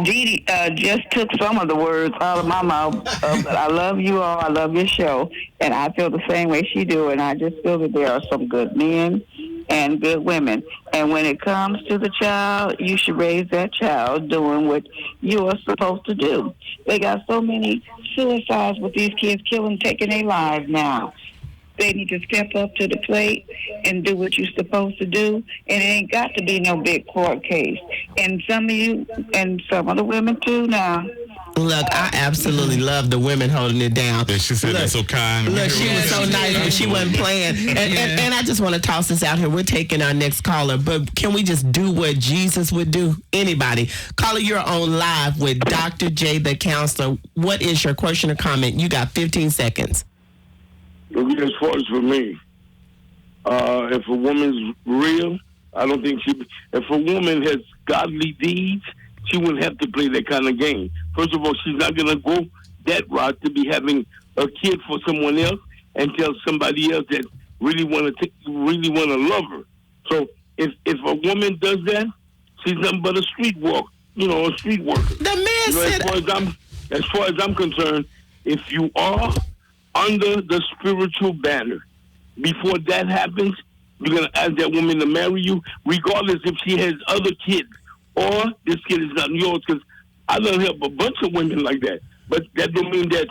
Dee just took some of the words out of my mouth. I love you all. I love your show. And I feel the same way she do. And I just feel that there are some good men and good women. And when it comes to the child, you should raise that child doing what you are supposed to do. They got so many suicides with these kids taking their lives now. They need to step up to the plate and do what you're supposed to do. And it ain't got to be no big court case. And some of you, and some of the women too now. Look, I absolutely love the women holding it down. Yeah, she said that's so kind. Look, she was so nice, but she wasn't playing. And I just want to toss this out here. We're taking our next caller, but can we just do what Jesus would do? Anybody. Caller, you're on live with Dr. J, the counselor. What is your question or comment? You got 15 seconds. As far as for me, if a woman's real, I don't think if a woman has godly deeds, she wouldn't have to play that kind of game. First of all, she's not going to go that route to be having a kid for someone else and tell somebody else that really want to love her. So if a woman does that, she's nothing but a street worker. The man said, as far as I'm concerned, if you are under the spiritual banner, before that happens, you're going to ask that woman to marry you, regardless if she has other kids or this kid is not yours, because I don't have a bunch of women like that. But that don't mean that,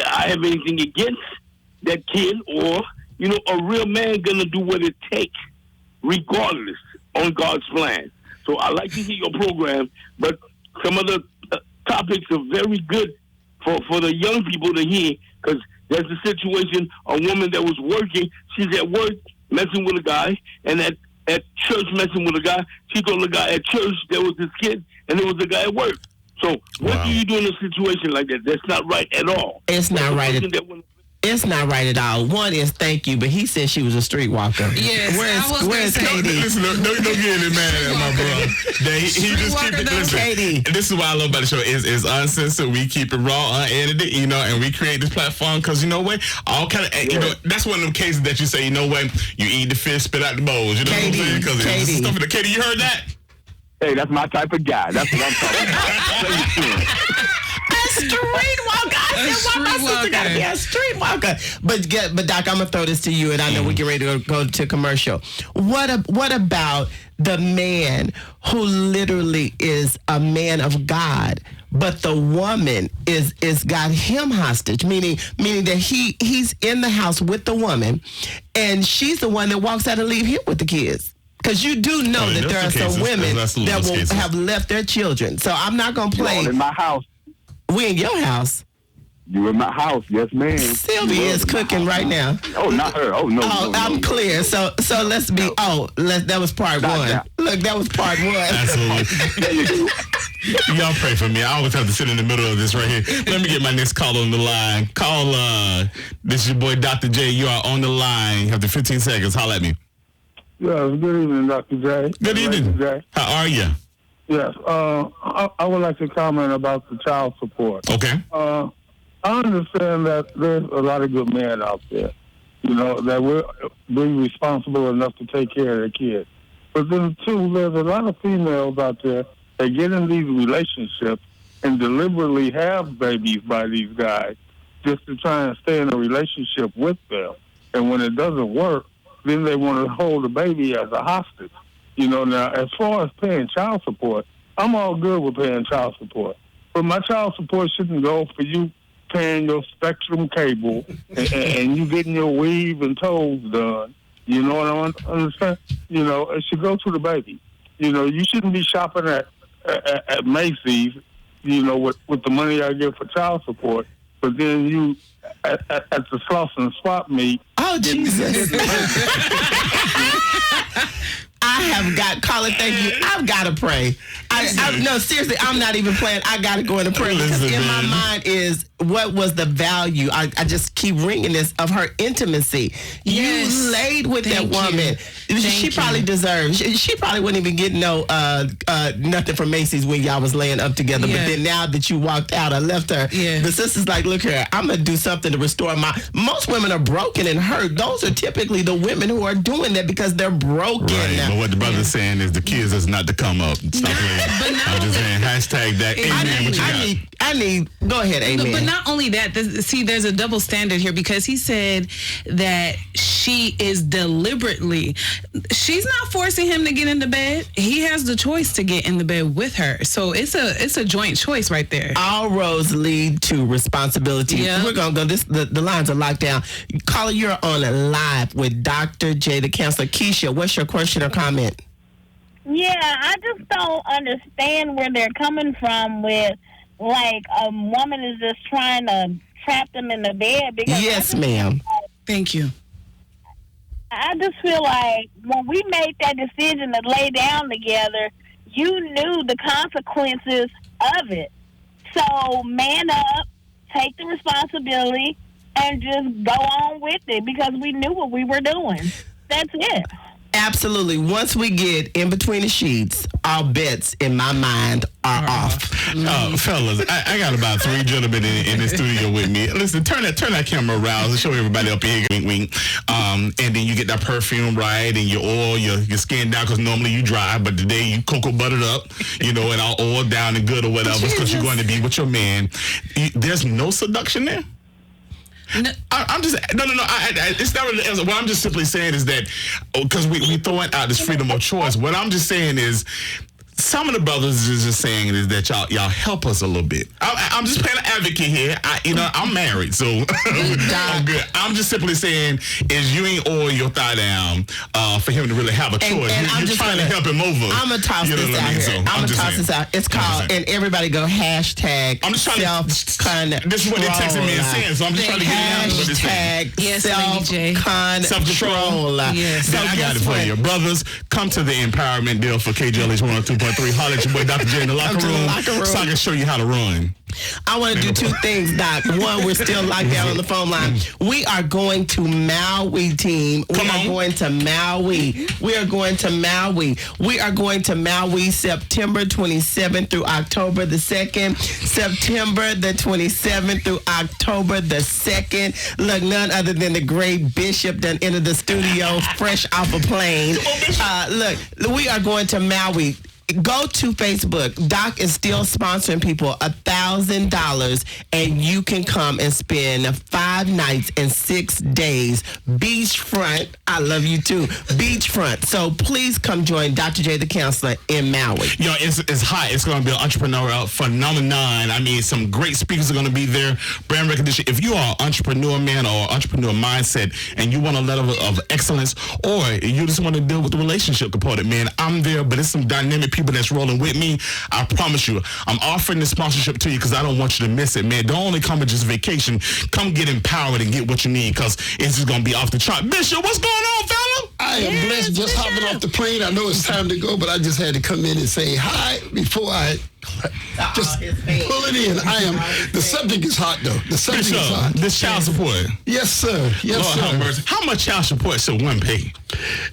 I have anything against that kid, or, a real man going to do what it takes, regardless, on God's plan. So I like to hear your program, but some of the topics are very good for the young people to hear, because there's a situation, a woman that was working, she's at work messing with a guy, and at church messing with a guy. She told the guy at church there was this kid, and there was a guy at work. So what do you do in a situation like that? That's not right at all. It's not right. It's not right at all. One is thank you, but he said she was a streetwalker. Yes, where's Katie? Listen, don't get any mad at my brother. He just keep it. Listen, Katie. This is what I love about the show. It's uncensored. We keep it raw, unedited, and we create this platform because you know what? All kind of, that's one of them cases that you say, you know what? You eat the fish, spit out the bowls. You know what I'm saying? Because it's stuff in the Katie. You heard that? Hey, that's my type of guy. That's what I'm talking about. street walker. I said, why my sister got to be a street walker? But Doc, I'm gonna throw this to you, and I know we get ready to go to commercial. What about the man who literally is a man of God, but the woman is got him hostage, meaning that he's in the house with the woman, and she's the one that walks out and leave him with the kids. Because you do know that there are some women that will have left their children. So I'm not going to play. You're in my house. We in your house. You in my house, yes, ma'am. Sylvia is cooking right now. Oh, not her. Oh, no. Oh, no, I'm no. clear. So let's be. That was part one. Look, that was part one. Absolutely. Y'all pray for me. I always have to sit in the middle of this right here. Let me get my next call on the line. Call. This is your boy Dr. J. You are on the line. You have the 15 seconds. Holla at me. Yes, good evening, Dr. J. Good evening. J. How are you? Yes, I would like to comment about the child support. Okay. I understand that there's a lot of good men out there, that will be responsible enough to take care of their kids. But then, too, there's a lot of females out there that get in these relationships and deliberately have babies by these guys just to try and stay in a relationship with them. And when it doesn't work, then they want to hold the baby as a hostage. Now, as far as paying child support, I'm all good with paying child support. But my child support shouldn't go for you paying your Spectrum cable and you getting your weave and toes done. You know what I understand? It should go to the baby. You shouldn't be shopping at Macy's, with the money I get for child support. But then you, at the Sloss and Swap meet. Oh, Jesus. I have got, Colin, thank you. I've got to pray. No, seriously, I'm not even playing. I got to go into prayer because in my mind is what was the value? I just keep ringing this of her intimacy. Yes. You laid with that woman. She probably deserves. She probably wouldn't even get nothing from Macy's when y'all was laying up together. Yeah. But then now that you walked out, I left her. Yeah. The sister's like, look here, I'm gonna do something to restore my. Most women are broken and hurt. Those are typically the women who are doing that because they're broken. Right. But what the brother's saying is the kids is not to come up. Stop playing. I'm just saying hashtag that. Amen. What you got? I need. Go ahead, amen. But not only that, there's a double standard here because he said that she is deliberately. She's not forcing him to get in the bed. He has the choice to get in the bed with her. So it's a joint choice right there. All roads lead to responsibility. Yeah. We're gonna go. The lines are locked down. Caller, you're on live with Dr. J, the counselor. Keisha, what's your question or comment? Yeah, I just don't understand where they're coming from with, like, a woman is just trying to trap them in the bed. Because yes, ma'am. Thank you. I just feel like when we made that decision to lay down together, you knew the consequences of it. So man up, take the responsibility, and just go on with it because we knew what we were doing. That's it. Absolutely. Once we get in between the sheets, our bets in my mind are off. Fellas, I got about 3 gentlemen in the studio with me. Listen, turn that camera around and show everybody up here, wink, wink. And then you get that perfume right and your oil, your skin down because normally you dry, but today you cocoa buttered up, and all oil down and good or whatever because you're going to be with your man. There's no seduction there? No. I'm just no. It's not really. What I'm just simply saying is that because we throwing out this freedom of choice. What I'm just saying is some of the brothers is just saying is that y'all help us a little bit. I'm just playing an advocate here. I'm married, so I'm good. I'm just simply saying is you ain't oil your thigh down for him to really have a choice. And you're trying to help him over. I'm gonna toss this out here. So I'm gonna toss this out. It's called and everybody go hashtag. I'm just trying to. This is what they're texting me and saying. So I'm just trying to get down to what they're saying. Hashtag self-control. Yes. I got it for you, brothers. Come to the empowerment deal for KJLH 102.3. Holler at your boy Dr. J in the locker room so I can show you how to run. I want to do 2 things, Doc. One, we're still locked down on the phone line. We are going to Maui, team. We are going to Maui. We are going to Maui. We are going to Maui September 27th through October the 2nd. September the 27th through October the 2nd. Look, none other than the great Bishop done entered the studio fresh off a plane. Look, we are going to Maui. go to Facebook. Doc is still sponsoring people $1,000, and you can come and spend 5 nights and 6 days beachfront. I love you too, beachfront. So please come join Dr. J, the counselor in Maui. Yo, it's hot. It's going to be an entrepreneurial phenomenon. I mean, some great speakers are going to be there. Brand recognition. If you are an entrepreneur man or entrepreneur mindset, and you want a level of excellence, or you just want to deal with the relationship component, man, I'm there. But it's some dynamic people that's rolling with me. I promise you, I'm offering this sponsorship to you because I don't want you to miss it, man. Don't only come with just vacation. Come get empowered and get what you need, because it's just going to be off the chart. Bishop, what's going on, fella? I am blessed just hopping off the plane. I know it's time to go, but I just had to come in and say hi before I just pull it in. The subject is hot, though. The subject is hot. This child support. Yes, sir. Yes, Lord, sir. have mercy. How much child support should one pay?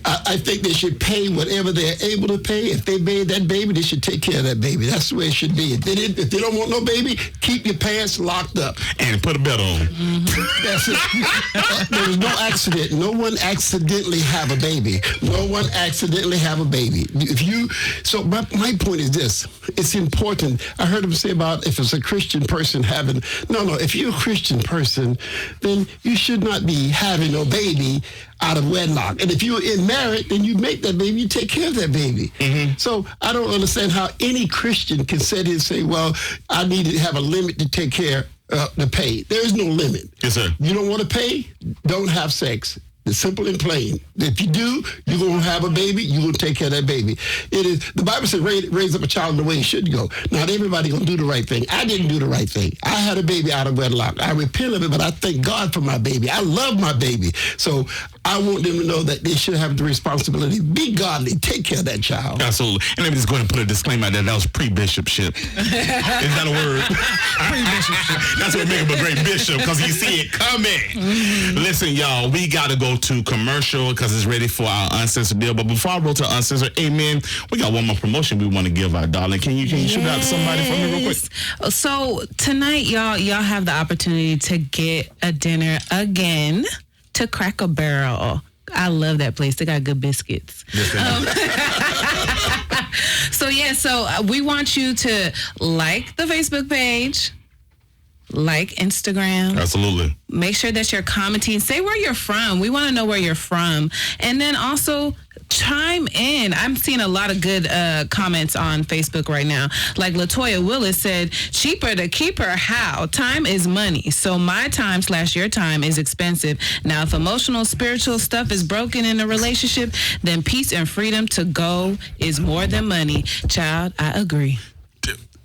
I think they should pay whatever they're able to pay. If they made that baby, they should take care of that baby. That's the way it should be. If they don't want no baby, keep your pants locked up. And put a belt on. That's it. There was no accident. No one accidentally have a baby. No one accidentally have a baby. So my point is this. It's important. I heard him say about if it's a Christian person having, no, if you're a Christian person, then you should not be having no baby out of wedlock. And if you're married, then you make that baby, you take care of that baby. So I don't understand how any Christian can sit here and say, well, I need to have a limit to take care to pay. There is no limit. Yes, sir. You don't want to pay? Don't have sex. It's simple and plain. If you do, you're going to have a baby, you're going to take care of that baby. The Bible says raise up a child in the way he should go. Not everybody going to do the right thing. I didn't do the right thing. I had a baby out of wedlock. I repent of it, but I thank God for my baby. I love my baby. So I want them to know that they should have the responsibility. Be godly. Take care of that child. Absolutely. And let me just go ahead and put a disclaimer out there. That was pre-bishopship. Is that a word? Pre-bishopship. That's what makes him a great bishop, because you see it coming. Listen, y'all, we got to go to commercial because it's ready for our Uncensored deal. But before I roll to Uncensored, hey, man, we got one more promotion we want to give our darling. Can you shoot out to somebody for me real quick? So tonight, y'all have the opportunity to get a dinner again to Cracker Barrel. I love that place. They got good biscuits. So we want you to like the Facebook page, like Instagram. Absolutely. Make sure that you're commenting. Say where you're from. We want to know where you're from. And then also chime in. I'm seeing a lot of good comments on Facebook right now. Like LaToya Willis said, cheaper to keep her how? Time is money. So my time / your time is expensive. Now, if emotional, spiritual stuff is broken in a relationship, then peace and freedom to go is more than money. Child, I agree.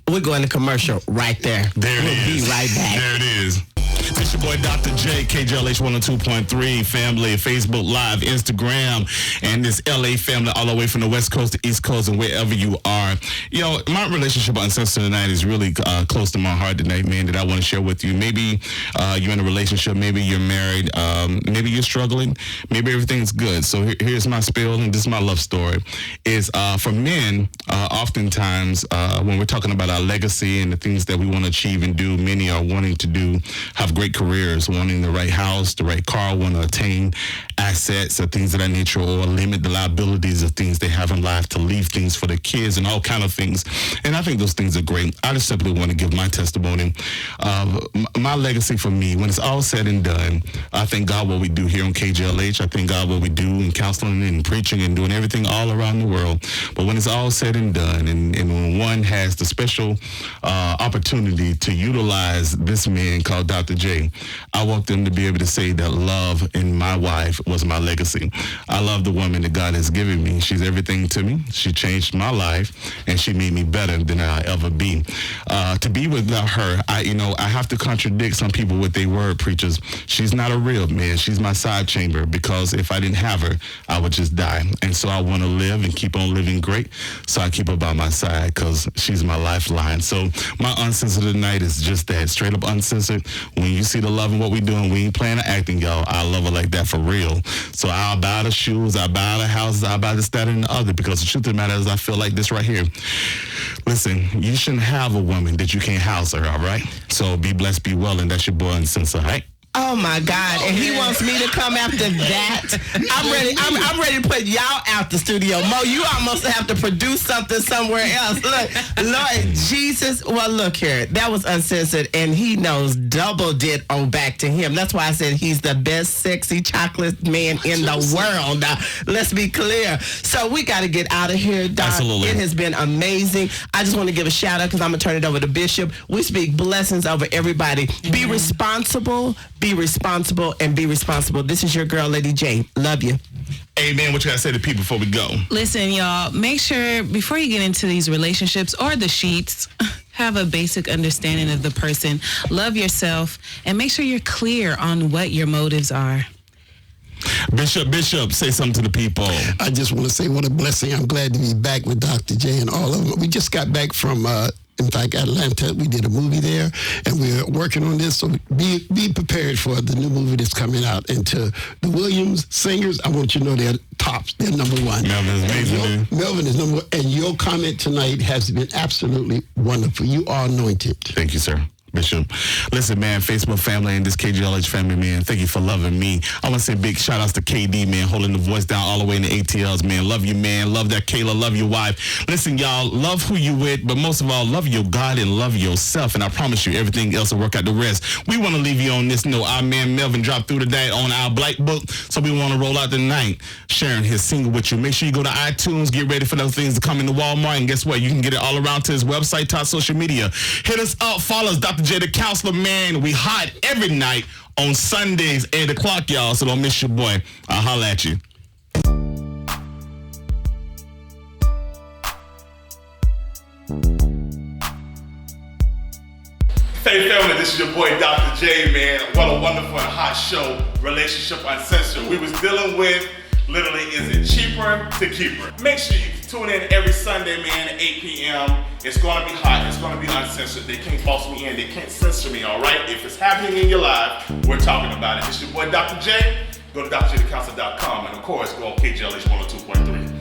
We're going to commercial right there. We'll be right back. There it is. It's your boy, Dr. J, KJLH 102.3, family, Facebook Live, Instagram, and this LA family all the way from the West Coast to East Coast and wherever you are. Yo, my relationship on Uncensored tonight is really close to my heart tonight, man, that I want to share with you. Maybe you're in a relationship, maybe you're married, maybe you're struggling, maybe everything's good. So here's my spiel, and this is my love story. Is for men, oftentimes, when we're talking about our legacy and the things that we want to achieve and do, many are wanting to do, have great careers, wanting the right house, the right car, want to attain assets or things of that nature, or limit the liabilities of things they have in life, to leave things for their kids and all kind of things. And I think those things are great. I just simply want to give my testimony. My legacy for me, when it's all said and done, I thank God what we do here on KJLH. I thank God what we do in counseling and preaching and doing everything all around the world. But when it's all said and done, and when one has the special opportunity to utilize this man called Dr. J, I want them to be able to say that love in my wife was my legacy. I love the woman that God has given me. She's everything to me. She changed my life, and she made me better than I'll ever be. To be without her, I have to contradict some people with their word preachers. She's not a real man. She's my side chamber, because if I didn't have her, I would just die. And so I want to live and keep on living great. So I keep her by my side because she's my lifeline. So my Uncensored tonight is just that, straight up uncensored. When you see the love in what we doing, we ain't playing or acting, y'all. I love her like that for real. So I'll buy the shoes, I'll buy the houses, I'll buy this, that, and the other, because the truth of the matter is I feel like this right here. Listen, you shouldn't have a woman that you can't house her, all right? So be blessed, be well, and that's your boy Uncensored, all right? Oh my God! And he wants me to come after that. I'm ready. I'm ready to put y'all out the studio. Mo, you almost have to produce something somewhere else. Look, Lord Jesus. Well, look here. That was Uncensored, and he knows double did owe back to him. That's why I said he's the best sexy chocolate man in the world. Now, let's be clear. So we got to get out of here, Doc. Absolutely. It has been amazing. I just want to give a shout out because I'm gonna turn it over to Bishop. We speak blessings over everybody. Be responsible. Be responsible and be responsible. This is your girl, Lady J. Love you. Amen. What you got to say to people before we go? Listen, y'all, make sure before you get into these relationships or the sheets, have a basic understanding of the person. Love yourself and make sure you're clear on what your motives are. Bishop, say something to the people. I just want to say what a blessing. I'm glad to be back with Dr. J and all of them. We just got back from in fact, Atlanta. We did a movie there, and we're working on this. So be prepared for the new movie that's coming out. And to the Williams singers, I want you to know they're tops. They're number one. Melvin is amazing. Melvin is number one. And your comment tonight has been absolutely wonderful. You are anointed. Thank you, sir. Bishop. Listen, man, Facebook family and this KJLH family, man, thank you for loving me. I want to say big shout outs to KD, man, holding the voice down all the way in the ATLs, man. Love you, man. Love that Kayla. Love your wife. Listen, y'all, love who you with, but most of all, love your God and love yourself. And I promise you, everything else will work out the rest. We want to leave you on this note. Our man Melvin dropped through today on our Black Book, so we want to roll out tonight sharing his single with you. Make sure you go to iTunes, get ready for those things to come into Walmart, and guess what? You can get it all around to his website, top social media. Hit us up, follow us, Dr. J, the Counselor, man. We hot every night on Sundays, 8 o'clock, y'all, so don't miss your boy. I'll holla at you. Hey family, this is your boy Dr. J, man. What a wonderful and hot show, Relationship Uncensored. We was dealing with, literally, is it cheaper to keep her? Make sure you tune in every Sunday, man, at 8 p.m. It's gonna be hot, it's gonna be uncensored. They can't boss me in, they can't censor me, all right? If it's happening in your life, we're talking about it. This is your boy Dr. J. Go to drjthecounselor.com and of course, go on KJLH 102.3.